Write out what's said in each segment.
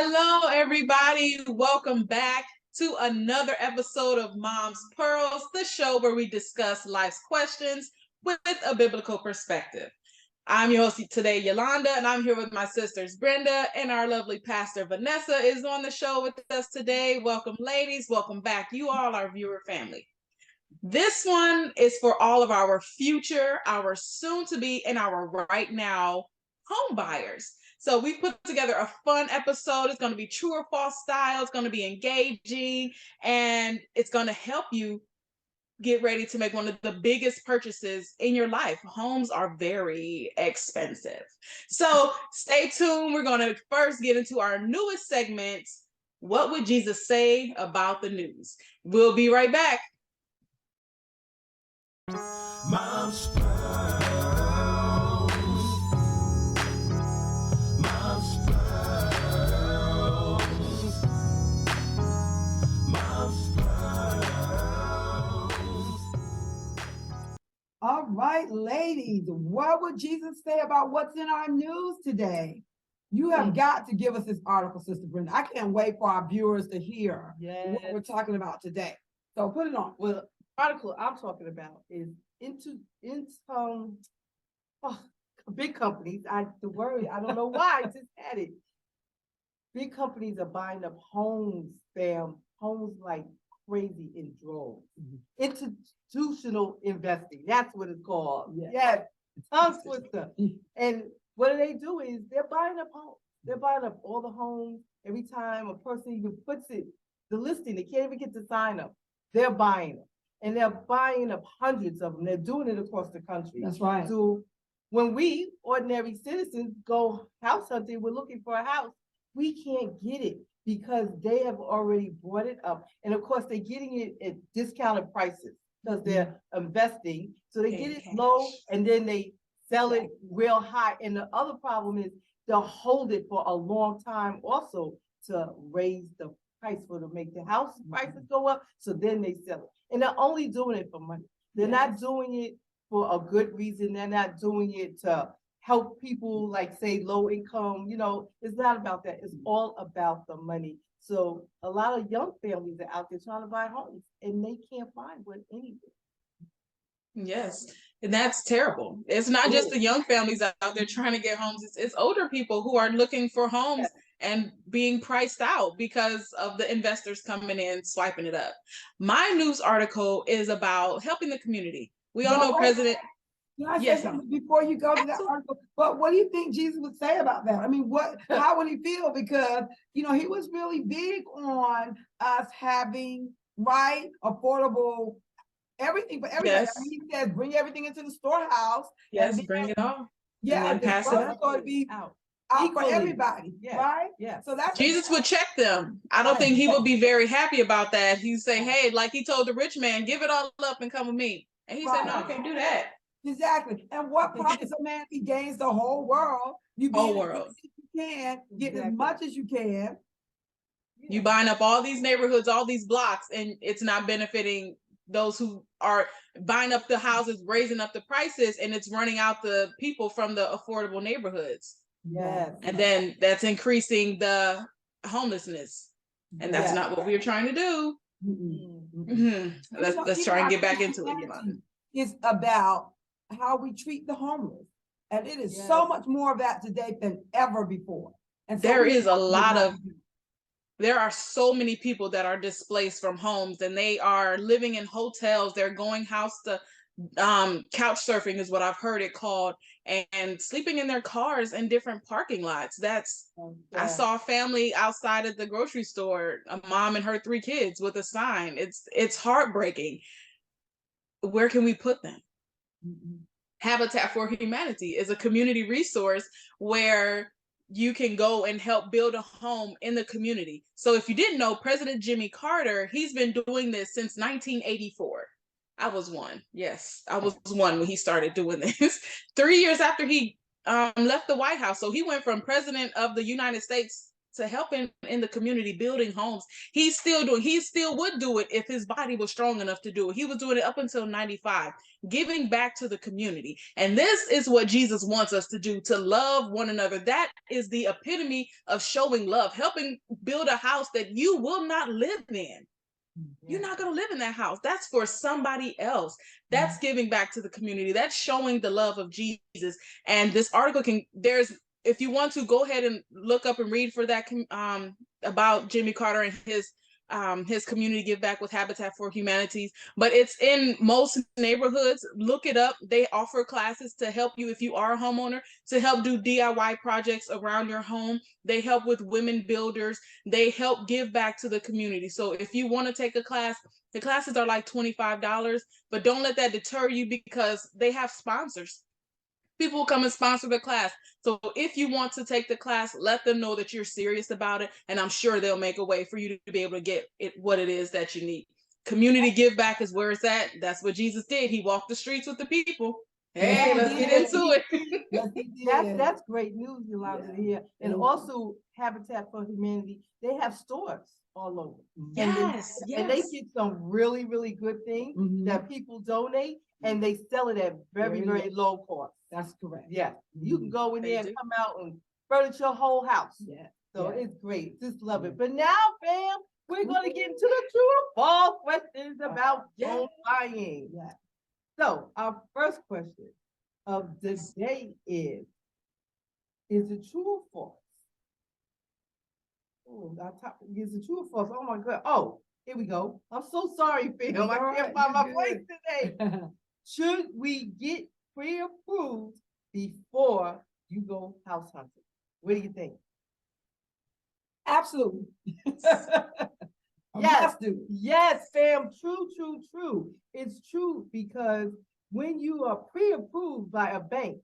Hello, everybody. Welcome back to another episode of Mom's Pearls, the show where we discuss life's questions with a biblical perspective. I'm your host today, Yolanda, and I'm here with my sisters, Brenda, and our lovely pastor, Vanessa, is on the show with us today. Welcome, ladies. Welcome back, you all, our viewer family. This one is for all of our future, our soon-to-be, and our right now home buyers. So we put together a fun episode. It's going to be true or false style. It's going to be engaging, and it's going to help you get ready to make one of the biggest purchases in your life. Homes are very expensive. So stay tuned. We're going to first get into our newest segment. What would Jesus say about the news? We'll be right back. Mom's Pearls. Mom's Pearls. Mom's Pearls. All right, ladies, what would Jesus say about what's in our news today? You have got to give us this article, Sister Brenda. I can't wait for our viewers to hear what we're talking about today. So put it on. Well, article I'm talking about is into big companies. I don't know why I just had it. Big companies are buying up homes, homes like crazy in droves. Institutional investing, that's what it's called. Yes, tongue twister. And what they do is they're buying up homes. They're buying up all the homes. Every time a person even puts it, the listing, they can't even get to sign up. They're buying them. And they're buying up hundreds of them. They're doing it across the country. That's right. So when we, ordinary citizens, go house hunting, we're looking for a house, we can't get it because they have already brought it up. And of course, they're getting it at discounted prices because they're investing. So they get it low and then they sell it real high. And the other problem is they'll hold it for a long time also to raise the price for to make the house prices go up. So then they sell it. And they're only doing it for money. They're not doing it for a good reason. They're not doing it to help people like say low income. You know, it's not about that. It's all about the money. So a lot of young families are out there trying to buy homes and they can't find one anywhere. Yes, and that's terrible. It's not just the young families out there trying to get homes. It's older people who are looking for homes and being priced out because of the investors coming in, swiping it up. My news article is about helping the community. We all know President. Can I say something before you go to that article? But what do you think Jesus would say about that? I mean, how would he feel? Because, you know, he was really big on us having, affordable everything for everybody. Yes. I mean, he says, bring everything into the storehouse. Yes, bring it all. Yeah, and then pass it out. To be out for everybody, right? Yeah. So that's Jesus would check them. I don't think he would be very happy about that. He'd say, hey, like he told the rich man, give it all up and come with me. And he said, no, I can't do that. Exactly. And what profits a man if he gains the whole world? You whole world. You can get as much as you can. You buying up all these neighborhoods, all these blocks, and it's not benefiting those who are buying up the houses, raising up the prices, and it's running out the people from the affordable neighborhoods. Yes. And then that's increasing the homelessness. And that's not what we're trying to do. Let's try and get back into it. It's about how we treat the homeless. And it is so much more of that today than ever before. And so there are so many people that are displaced from homes and they are living in hotels. They're going house to couch surfing is what I've heard it called, and sleeping in their cars in different parking lots. I saw a family outside of the grocery store, a mom and her 3 kids with a sign. It's heartbreaking. Where can we put them? Habitat for Humanity is a community resource where you can go and help build a home in the community. So if you didn't know, President Jimmy Carter, he's been doing this since 1984. I was one. Yes, I was one when he started doing this. 3 years after he left the White House. So he went from president of the United States to help in the community building homes. He still would do it if his body was strong enough to do it. He was doing it up until 95, giving back to the community. And this is what Jesus wants us to do, to love one another. That is the epitome of showing love, helping build a house that you will not live in. You're not going to live in that house. That's for somebody else. That's giving back to the community. That's showing the love of Jesus. And this article if you want to, go ahead and look up and read for that about Jimmy Carter and his community give back with Habitat for Humanity. But it's in most neighborhoods. Look it up. They offer classes to help you, if you are a homeowner, to help do DIY projects around your home. They help with women builders. They help give back to the community. So if you want to take a class, the classes are like $25, but don't let that deter you, because they have sponsors. People will come and sponsor the class. So if you want to take the class, let them know that you're serious about it, and I'm sure they'll make a way for you to be able to get what it is that you need. Community give back is where it's at. That's what Jesus did. He walked the streets with the people. Hey, let's get into it. Yes, he did. That's great news, Yolanda, to hear. And also Habitat for Humanity, they have stores all over. Yes, And they get some really, really good things Mhm. that people donate, and they sell it at very, Very very low cost. That's correct. Yeah, you can go in They there and do. come out and furnish your whole house. Yeah. So Yeah. it's great. Just love it. But now, fam, we're gonna get into the true or false questions about Yeah. home buying. Yeah. So our first question of the day is it true or false? Oh, is it true or false? Oh my God. Oh, here we go. I'm so sorry, fam. It's all I right. can't find my You're voice good. today. Should we get pre-approved before you go house hunting? What do you think? Absolutely. A Yes. must do. Yes, fam, true, true, true. It's true, because when you are pre-approved by a bank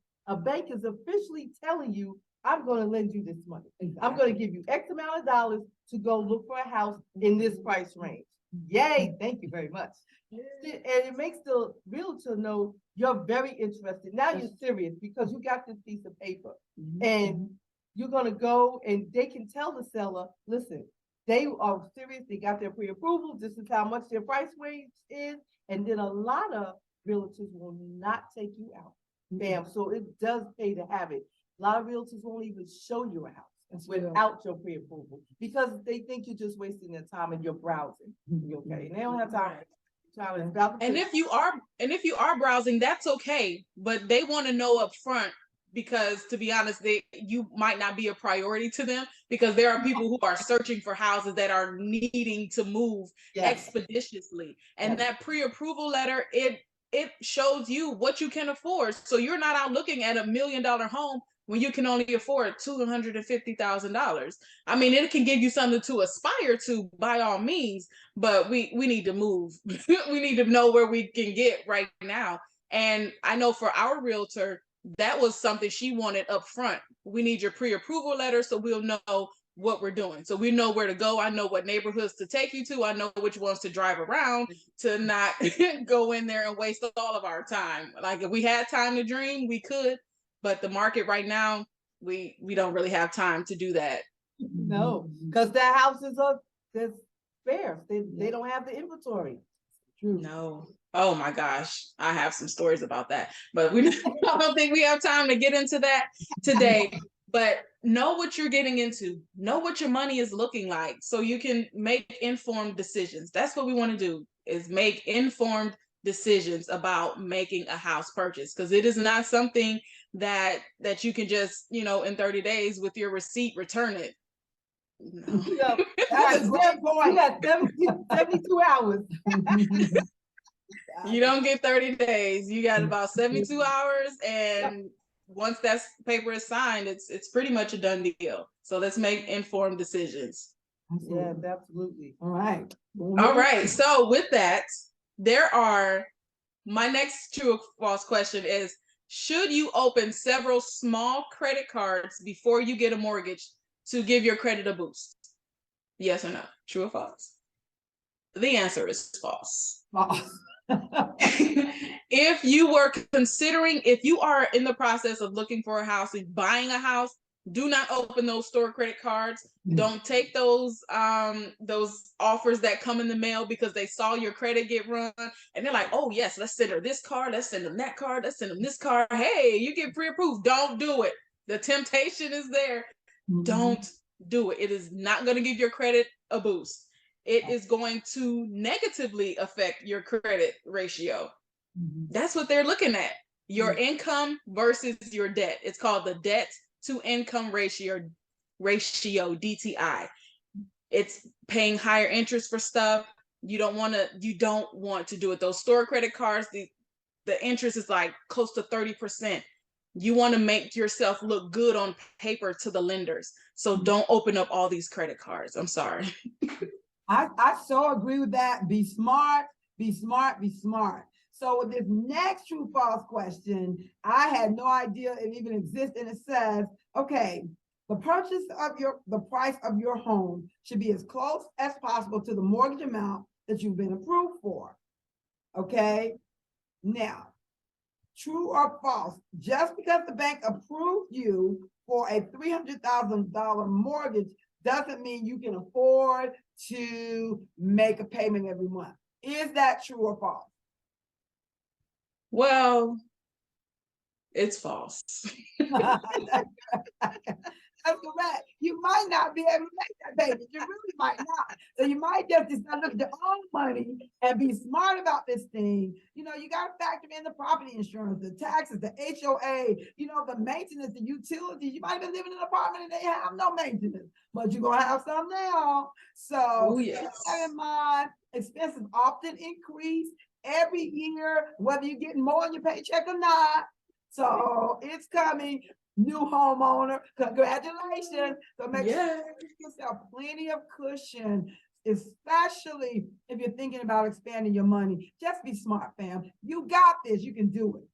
is officially telling you, I'm gonna lend you this money. I'm gonna give you X amount of dollars to go look for a house in this price range. Yay, thank you very much. And it makes the realtor know you're very interested. Now you're serious because you got this piece of paper, and you're gonna go and they can tell the seller, listen, they are serious, they got their pre-approval, this is how much their price range is, and then a lot of realtors will not take you out. Bam, so it does pay to have it. A lot of realtors won't even show you a house That's real. without your pre-approval, because they think you're just wasting their time and you're browsing. Okay, and they don't have time. Time is about to And finish. if you are browsing, that's okay, but they want to know up front, because to be honest, you might not be a priority to them, because there are people who are searching for houses that are needing to move Yes. expeditiously. And Yes. that pre-approval letter, it shows you what you can afford. So you're not out looking at $1 million home when you can only afford $250,000. I mean, it can give you something to aspire to by all means, but we need to move. We need to know where we can get right now. And I know for our realtor, that was something she wanted up front. We need your pre-approval letter so we'll know what we're doing. So we know where to go. I know what neighborhoods to take you to. I know which ones to drive around to not go in there and waste all of our time. Like if we had time to dream, we could, but the market right now, we don't really have time to do that. No, because their houses are, they're sparse. They don't have the inventory. True. No. Oh my gosh. I have some stories about that, but I don't think we have time to get into that today. But know what you're getting into. Know what your money is looking like so you can make informed decisions. That's what we want to do, is make informed decisions about making a house purchase, because it is not something that you can just, in 30 days with your receipt return it. No. Yeah, That's a great point. you got 72 hours. You don't get 30 days. You got about 72 hours, and once that paper is signed, it's pretty much a done deal. So let's make informed decisions. Yeah, absolutely. All right. All right. So with that, my next true or false question is, should you open several small credit cards before you get a mortgage to give your credit a boost? Yes or no? True or false? The answer is false. If you are in the process of looking for a house and buying a house, Do not open those store credit cards. Mm. Don't take those offers that come in the mail because they saw your credit get run and they're like, oh yes, let's send her this card, let's send them that card, let's send them this card. Hey, you get pre-approved. Don't do it. The temptation is there. Don't do it. It is not going to give your credit a boost. It is going to negatively affect your credit ratio. That's what they're looking at. Your income versus your debt. It's called the debt to income ratio, DTI. It's paying higher interest for stuff. You don't want to do it. Those store credit cards, the interest is like close to 30%. You want to make yourself look good on paper to the lenders. So don't open up all these credit cards. I'm sorry. I so agree with that. Be smart, be smart, be smart. So with this next true false question, I had no idea it even exists, and it says, okay, the price of your home should be as close as possible to the mortgage amount that you've been approved for. Okay, now, true or false, just because the bank approved you for a $300,000 mortgage doesn't mean you can afford to make a payment every month. Is that true or false? Well, it's false. That's correct. You might not be able to make that payment. You really might not. So you might just decide to look at your own money and be smart about this thing. You know, you got to factor in the property insurance, the taxes, the HOA, you know, the maintenance, the utilities. You might have been living in an apartment and they have no maintenance, but you're going to have some now. So Oh, yes. keep that in mind. Expenses often increase every year, whether you're getting more in your paycheck or not. So it's coming. New homeowner, congratulations. So make sure you give yourself plenty of cushion, especially if you're thinking about expanding your money. Just be smart, fam. You got this. You can do it.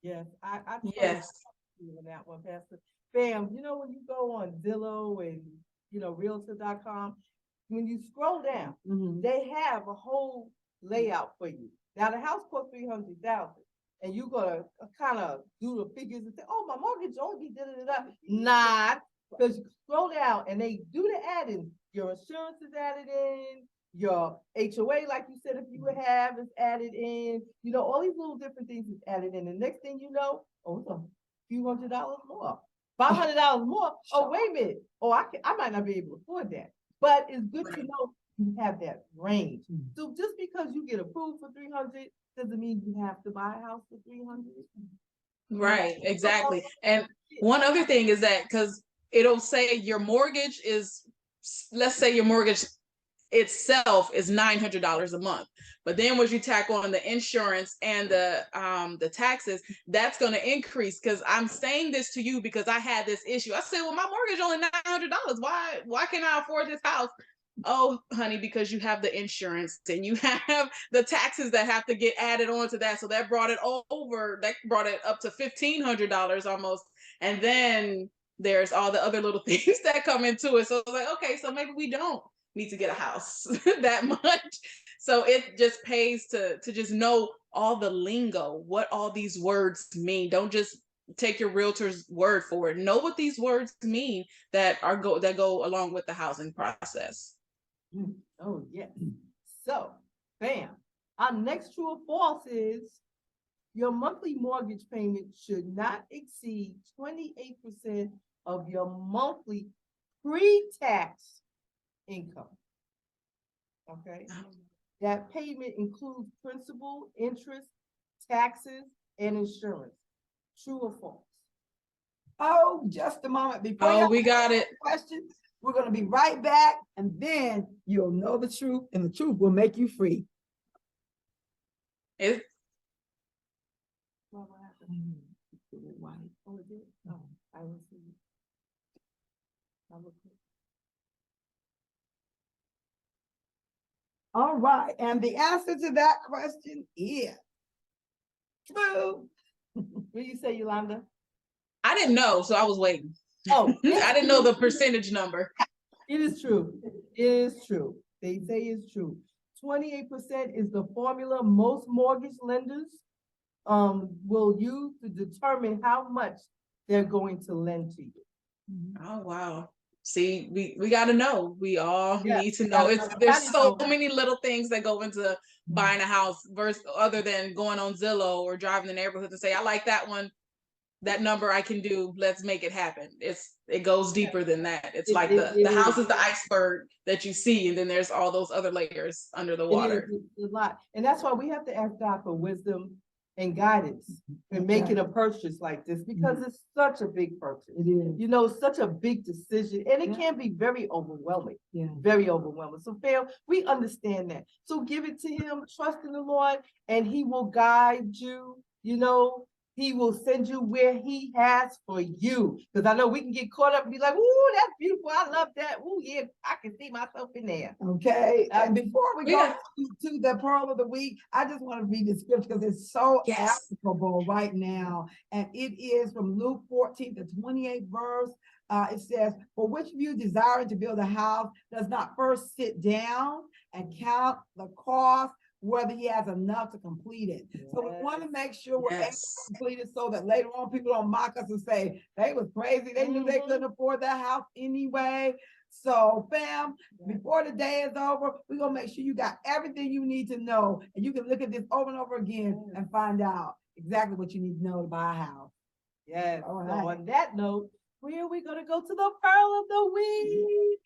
Yes, I Yes. you on that one, Pastor. Bam, you know, when you go on Zillow and, you know, Realtor.com, when you scroll down, they have a whole layout for you. Now, the house cost $300,000. And you're gonna kind of do the figures and say, oh, my mortgage only da-da-da-da. Not, because you scroll down and they do the add-in. Your insurance is added in, your HOA, like you said, if you would have, is added in. You know, all these little different things is added in. The next thing you know, oh, it's a few $100 more, $500 more. Oh, wait a minute. Oh, I might not be able to afford that. But it's good to know you have that range. So just because you get approved for 300 doesn't mean you have to buy a house for 300. Right, exactly. And one other thing is that because it'll say your mortgage is, let's say your mortgage itself is $900 a month, but then once you tack on the insurance and the taxes, that's going to increase. Because I'm saying this to you because I had this issue. I said, well, my mortgage only $900. Why can't I afford this house? Oh, honey, because you have the insurance and you have the taxes that have to get added on to that. So that brought it up to $1,500 almost. And then there's all the other little things that come into it. So I was like, okay, so maybe we don't need to get a house that much. So it just pays to just know all the lingo, what all these words mean. Don't just take your realtor's word for it. Know what these words mean that go along with the housing process. Oh, yes. So, bam. Our next true or false is your monthly mortgage payment should not exceed 28% of your monthly pre-tax income. Okay. That payment includes principal, interest, taxes, and insurance. True or false? Oh, just a moment before. Oh, we got it. Questions. We're going to be right back, and then you'll know the truth, and the truth will make you free. It, What happened? Oh, it did? Oh, I will see. I will see. All right, and the answer to that question is true. What do you say, Yolanda? I didn't know, so I was waiting. Oh, I didn't know the percentage number. it is true. It is true. They say it's true. 28% is the formula most mortgage lenders will use to determine how much they're going to lend to you. Oh, wow. See, we got to know. We all Yeah, need to we know. gotta It's know. there's Gotta so know. many little things that go into buying a house versus other than going on Zillow or driving the neighborhood to say, I like that one, that number I can do. Let's make it happen. It goes deeper than that. It's like the It house is. is the iceberg that you see, and then there's all those other layers under the It is water. a lot. And that's why we have to ask God for wisdom and guidance in making a purchase like this, because it's such a big purchase. It is. You know, such a big decision, and it Yeah. can be very overwhelming, Yeah. very overwhelming. So, fam, we understand that. So give it to him, trust in the Lord, and he will guide you. You know, he will send you where he has for you. Because I know we can get caught up and be like, ooh, that's beautiful. I love that. Ooh, yeah, I can see myself in there. Okay, and before we go Yeah. to the pearl of the week, I just want to read the scripture because it's so Yes. applicable right now. And it is from Luke 14, the 28th verse. It says, for which of you desiring to build a house does not first sit down and count the cost, whether he has enough to complete it. So we want to make sure we're able Yes. to complete it so that later on people don't mock us and say, they was crazy. They knew they couldn't afford that house anyway. So, fam, before the day is over, we're gonna make sure you got everything you need to know, and you can look at this over and over again and find out exactly what you need to know to buy a house. Yes. All So right. on that note, where are we gonna go to the pearl of the week?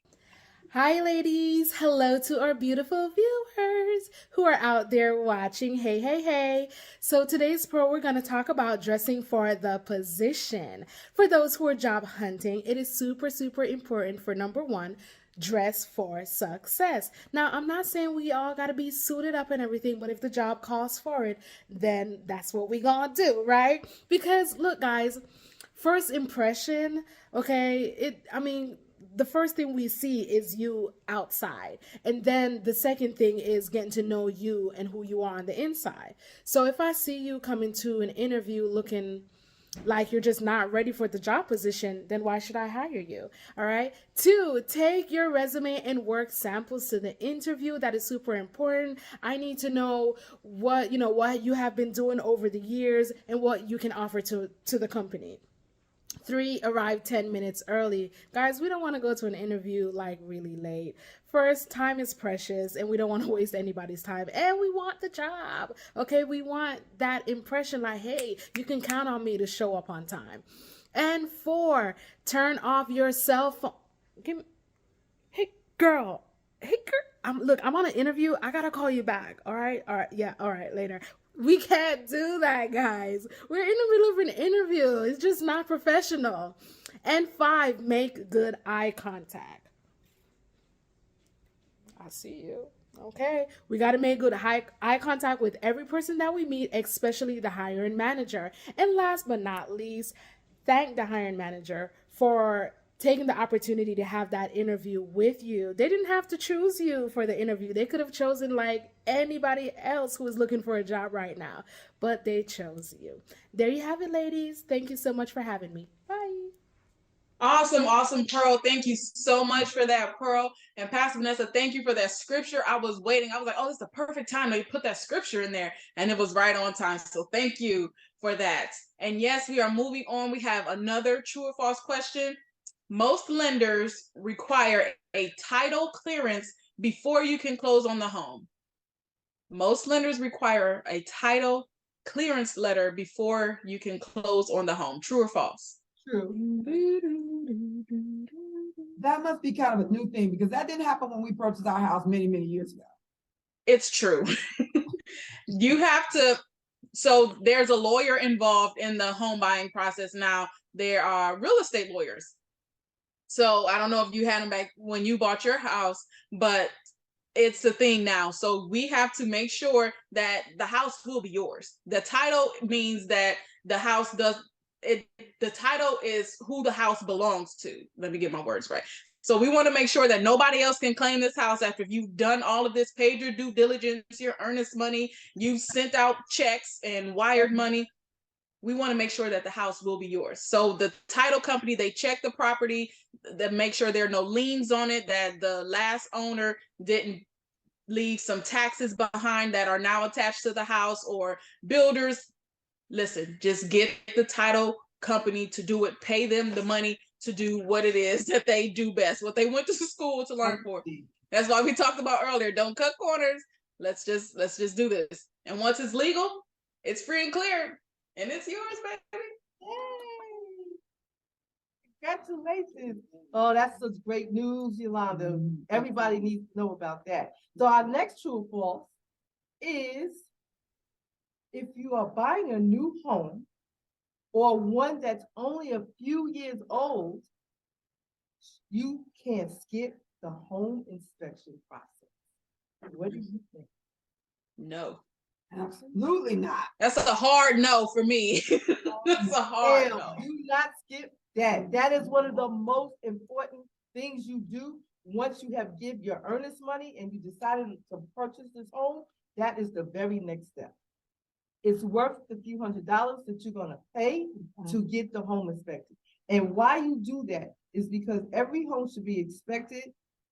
Hi, ladies. Hello to our beautiful viewers who are out there watching. Hey, hey, hey. So, today's pearl, we're going to talk about dressing for the position. For those who are job hunting, it is super, super important for number one, dress for success. Now, I'm not saying we all got to be suited up and everything, but if the job calls for it, then that's what we going to do, right? Because, look, guys, first impression, okay, the first thing we see is you outside. And then the second thing is getting to know you and who you are on the inside. So if I see you come into an interview looking like you're just not ready for the job position, then why should I hire you? All right. 2, take your resume and work samples to the interview. That is super important. I need to know what you have been doing over the years and what you can offer to the company. 3, arrive 10 minutes early. Guys, we don't want to go to an interview like really late. First, time is precious and we don't want to waste anybody's time. And we want the job. Okay, we want that impression like, hey, you can count on me to show up on time. And 4, turn off your cell phone. Hey, girl. I'm on an interview. I gotta call you back. All right. Yeah. All right. Later. We can't do that, guys. We're in the middle of an interview. It's just not professional. And 5, make good eye contact. I see you. Okay. We got to make good eye contact with every person that we meet, especially the hiring manager. And last but not least, thank the hiring manager for taking the opportunity to have that interview with you. They didn't have to choose you for the interview. They could have chosen like anybody else who is looking for a job right now, but they chose you. There you have it, ladies. Thank you so much for having me. Bye. Awesome, awesome, Pearl. Thank you so much for that, Pearl. And Pastor Vanessa, thank you for that scripture. I was waiting. I was like, oh, this is the perfect time to put that scripture in there. And it was right on time. So thank you for that. And yes, we are moving on. We have another true or false question. Most lenders require a title clearance before you can close on the home. Most lenders require a title clearance letter before you can close on the home. True or false? True. That must be kind of a new thing because that didn't happen when we purchased our house many, many years ago. It's true. You have to, so there's a lawyer involved in the home buying process now. There are real estate lawyers. So I don't know if you had them back when you bought your house, but it's the thing now. So we have to make sure that the house will be yours. The title means that the house does it. The title is who the house belongs to. Let me get my words right. So we want to make sure that nobody else can claim this house after you've done all of this, paid your due diligence, your earnest money, you've sent out checks and wired money. We want to make sure that the house will be yours. So the title company, they check the property, that make sure there are no liens on it, that the last owner didn't leave some taxes behind that are now attached to the house, or builders. Listen, just get the title company to do it, pay them the money to do what it is that they do best, what they went to school to learn for. That's why we talked about earlier. Don't cut corners. Let's just do this. And once it's legal, it's free and clear, and it's yours, baby. Yay! Congratulations. Oh, that's such great news, Yolanda. Everybody needs to know about that. So our next true or false is, if you are buying a new home or one that's only a few years old, you can skip the home inspection process. What do you think? No. Absolutely not. That's a hard no for me. That's a hard Hell, no. do not skip that. That is one of the most important things you do once you have give your earnest money and you decided to purchase this home. That is the very next step. It's worth the few $100s that you're gonna pay to get the home inspected. And why you do that is because every home should be inspected.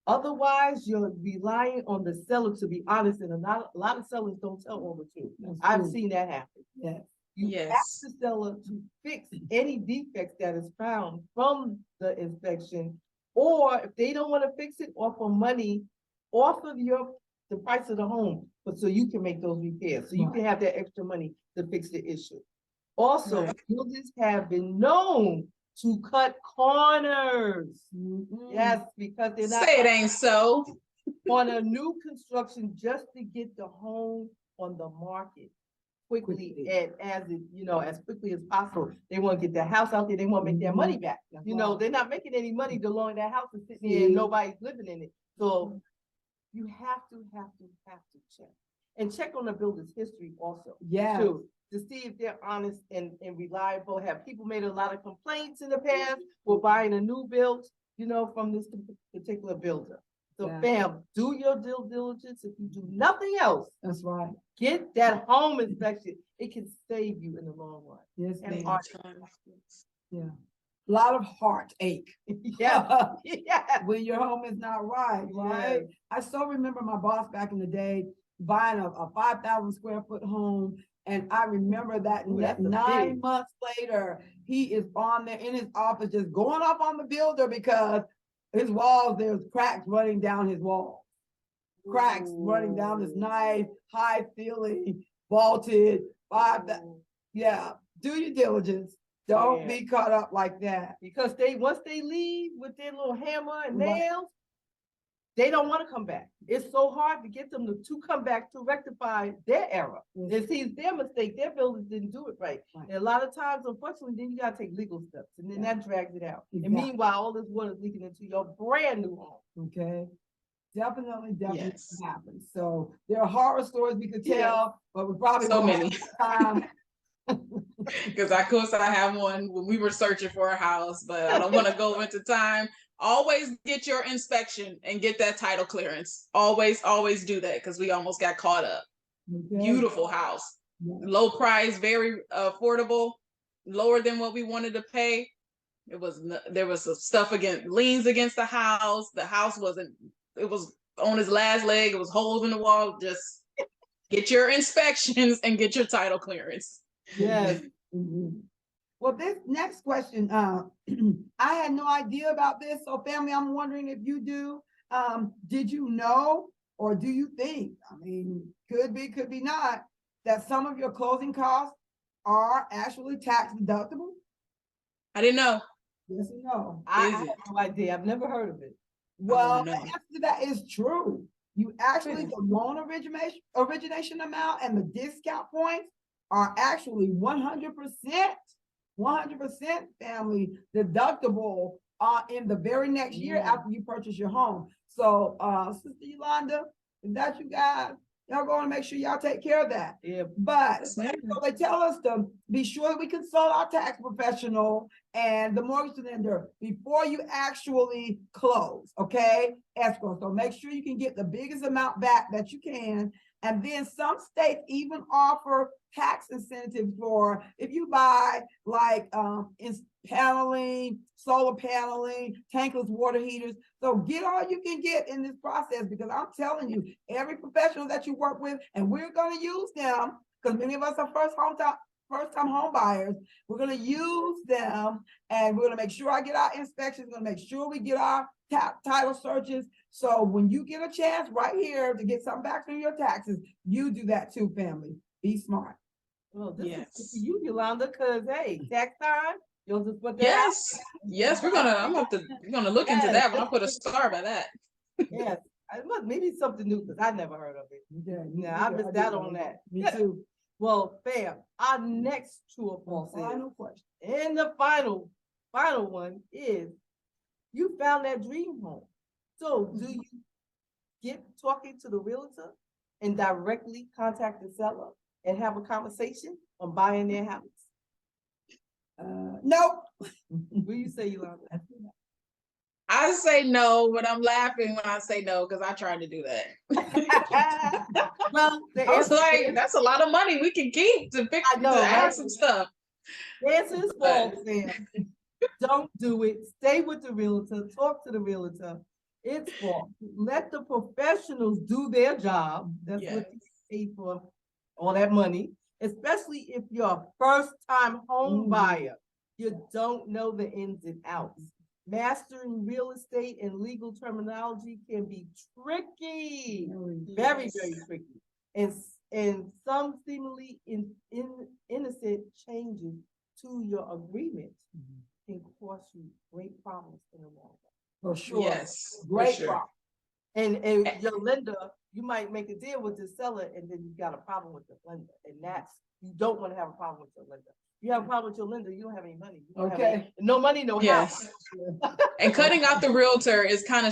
Otherwise, you're relying on the seller to be honest, and a lot of sellers don't tell all the truth. I've seen that happen. Yes. You Yes. ask the seller to fix any defects that is found from the inspection, or if they don't want to fix it, offer money off of the price of the home, but so you can make those repairs, so you can have that extra money to fix the issue. Also, Right. builders have been known to cut corners. Yes, because they're not Say it ain't so. on a new construction just to get the home on the market quickly and as quickly as possible. They want to get their house out there. They want to make their money back. That's You know, right. they're not making any money the longer that house is sitting there and nobody's living in it. So you have to check. And check on the builder's history also. Yeah. Too, to see if they're honest and reliable. Have people made a lot of complaints in the past for buying a new build, from this particular builder? So Yeah. fam, do your due diligence. If you do nothing else, That's right. get that home inspection. It can save you in the long run. Yes, And ma'am. art- Yeah. A lot of heartache. Yeah, yeah. When your home is not right, right? Yes. I so remember my boss back in the day buying a 5,000 square foot home. And I remember that Ooh, that's a 9 big- months later, he is on there in his office just going up on the builder because his walls, there's cracks running down his wall. Cracks running down this nice, high ceiling, vaulted, yeah, do your diligence. Don't Yeah. be caught up like that. Because once they leave with their little hammer and Right. nails, they don't want to come back. It's so hard to get them to come back to rectify their error. Yes. It's their mistake. Their builders didn't do it right. Right. And a lot of times, unfortunately, then you gotta take legal steps, and then Yeah. that drags it out. Exactly. And meanwhile, all this water is leaking into your brand new home. Okay. Definitely Yes. happens. So there are horror stories we could Yes. tell, but we probably So won't many. have time. Because of course I have one when we were searching for a house, but I don't want to go into time. Always get your inspection and get that title clearance. Always do that because we almost got caught up. Okay. Beautiful house, Yeah. low price, very affordable, lower than what we wanted to pay. There was some stuff liens against the house. The house it was on its last leg. It was holes in the wall. Just get your inspections and get your title clearance. Yes. Mhm. Well, this next question, I had no idea about this. So family, I'm wondering if you do. Did you know, or do you think, I mean, could be not, that some of your closing costs are actually tax deductible? I didn't know. Yes or no? I Is have it? no idea. I've never heard of it. Well, the know. answer to that is true. You actually, the loan origination amount and the discount points are actually 100%, 100% family deductible in the very next year after you purchase your home. So, Sister Yolanda, if that's you guys, y'all going to make sure y'all take care of that. Yeah. But Yes, ma'am. so they tell us to be sure that we consult our tax professional and the mortgage lender before you actually close, okay? Escrow. So make sure you can get the biggest amount back that you can. And then some states even offer tax incentives for if you buy like paneling, solar paneling, tankless water heaters. So get all you can get in this process, because I'm telling you, every professional that you work with, and we're going to use them because many of us are first-time home buyers, we're gonna use them, and we're gonna make sure I get our inspections, we're gonna make sure we get our title searches. So when you get a chance right here to get something back from your taxes, you do that too, family. Be smart. Well, this is Yes. good for you, Yolanda, because hey, tax time, you'll just put that Yes, we're gonna look into Yes. that, but I'll put a star by that. out. Yes, I must, maybe something new, because I never heard of it. Yeah, I missed out on that. Me too. Well, fam, our next true or false Final question. and the final one is, you found that dream home. So do you get talking to the realtor and directly contact the seller and have a conversation on buying their house? Nope. What do you say, Yolanda? I say no, but I'm laughing when I say no because I tried to do that. Well, the I was answer like, is, that's a lot of money we can keep to fix I know, to add right? some stuff. the answer is false, fam. Don't do it. Stay with the realtor, talk to the realtor. It's false. Let the professionals do their job. That's what you pay for, all that money, especially if you're a first-time home buyer. You don't know the ins and outs. Mastering real estate and legal terminology can be tricky, very, very tricky. And some seemingly innocent changes to your agreement can cost you great problems in the long run. For sure. Yes, for Great sure. problem. And your lender, you might make a deal with the seller and then you got a problem with the lender. And that's, you don't want to have a problem with your lender. You have a problem with your lender, you don't have any money. You don't have any- no money, no house. Yes. And cutting out the realtor is kind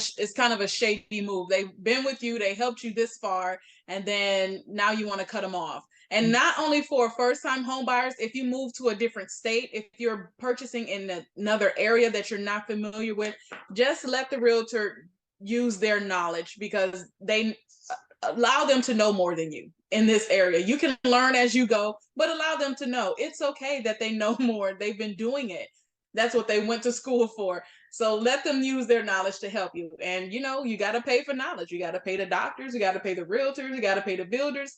of a shady move. They've been with you, they helped you this far, and then now you want to cut them off. And not only for first-time home buyers, if you move to a different state, if you're purchasing in another area that you're not familiar with, just let the realtor use their knowledge, because they allow them to know more than you in this area. You can learn as you go, but allow them to know. It's okay that they know more. They've been doing it. That's what they went to school for. So let them use their knowledge to help you. And you got to pay for knowledge. You got to pay the doctors, you got to pay the realtors, you got to pay the builders.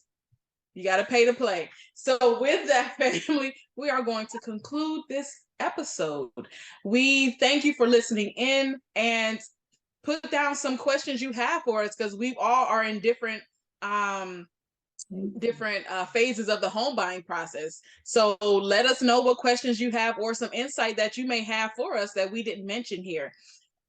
You got to pay to play. So with that, family, we are going to conclude this episode. We thank you for listening in, and put down some questions you have for us, because we all are in different phases of the home buying process. So let us know what questions you have, or some insight that you may have for us that we didn't mention here.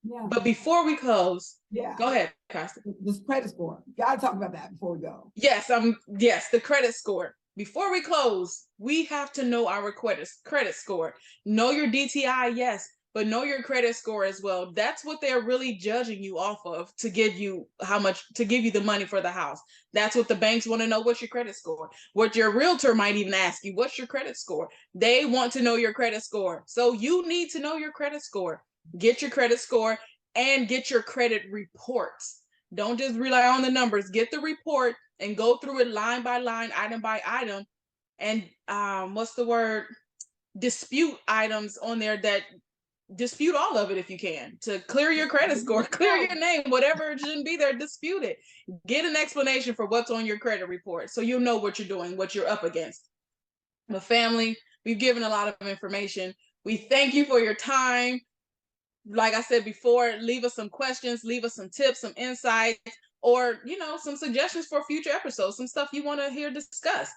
Yeah. But before we close, Yeah. go ahead, Costa. This credit score. Gotta talk about that before we go. Yes, the credit score. Before we close, we have to know our credit score. Know your DTI, yes, but know your credit score as well. That's what they're really judging you off of, to give you the money for the house. That's what the banks want to know. What's your credit score? What your realtor might even ask you, what's your credit score? They want to know your credit score. So you need to know your credit score. Get your credit score and get your credit reports. Don't just rely on the numbers. Get the report and go through it line by line, item by item, and dispute items on there that dispute all of it if you can, to clear your credit score, clear your name, whatever shouldn't be there, dispute it. Get an explanation for what's on your credit report so you know what you're doing, what you're up against. But family, we've given a lot of information. We thank you for your time. Like I said before, leave us some questions, leave us some tips, some insights, or some suggestions for future episodes, some stuff you want to hear discussed.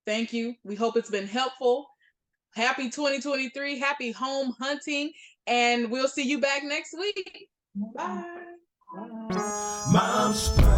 Thank you. We hope it's been helpful. Happy 2023, happy home hunting, and we'll see you back next week. Bye. Mom's Pearl.